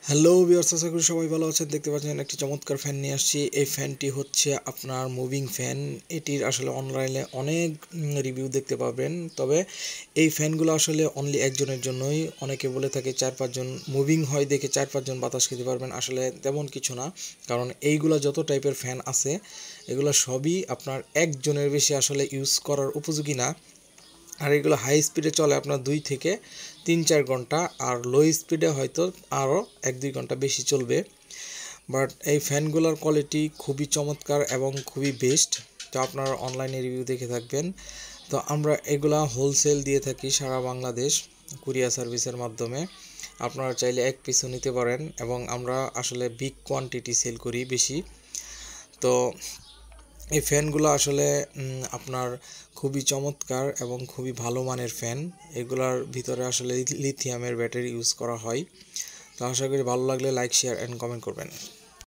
Hello viewers, আশা করি সবাই ভালো আছেন। দেখতে পাচ্ছেন একটি চমৎকার ফ্যান নিয়ে আসছি। এই ফ্যানটি হচ্ছে আপনার মুভিং ফ্যান। এটির আসলে অনলাইনে অনেক রিভিউ দেখতে পাবেন, তবে এই ফ্যানগুলো আসলে অনলি একজনের জন্যই। অনেকে বলে থাকে 4-5 জন মুভিং হয় দেখে 4-5 জন বাতাস খেতে পারবেন। আসলে তেমন কিছু না, কারণ এইগুলো যত টাইপের ফ্যান আছে এগুলো সবই আপনার একজনের বেশি আসলে ইউজ করার উপযোগী না। আর এগুলো হাই স্পিডে চলে আপনার 2 থেকে 3-4 ঘন্টা, আর লো স্পিডে হয়তো আরও 1-2 ঘন্টা বেশি চলবে। বাট এই ফ্যানগুলোর কোয়ালিটি খুবই চমৎকার এবং খুবই বেস্ট। তো আপনারা অনলাইনে রিভিউ দেখে থাকবেন। তো আমরা এগুলা হোলসেল দিয়ে থাকি সারা বাংলাদেশ কুরিয়ার সার্ভিসের মাধ্যমে। আপনারা চাইলে এক পিসও নিতে পারেন, এবং আমরা আসলে বিগ কোয়ান্টিটি সেল করি বেশি। তো এই ফ্যানগুলো আসলে আপনার খুবই চমৎকার এবং খুবই ভালো মানের ফ্যান। এগুলার ভিতরে আসলে লিথিয়ামের ব্যাটারি ইউজ করা হয়। তো আশা করি ভালো লাগলে লাইক, শেয়ার অ্যান্ড কমেন্ট করবেন।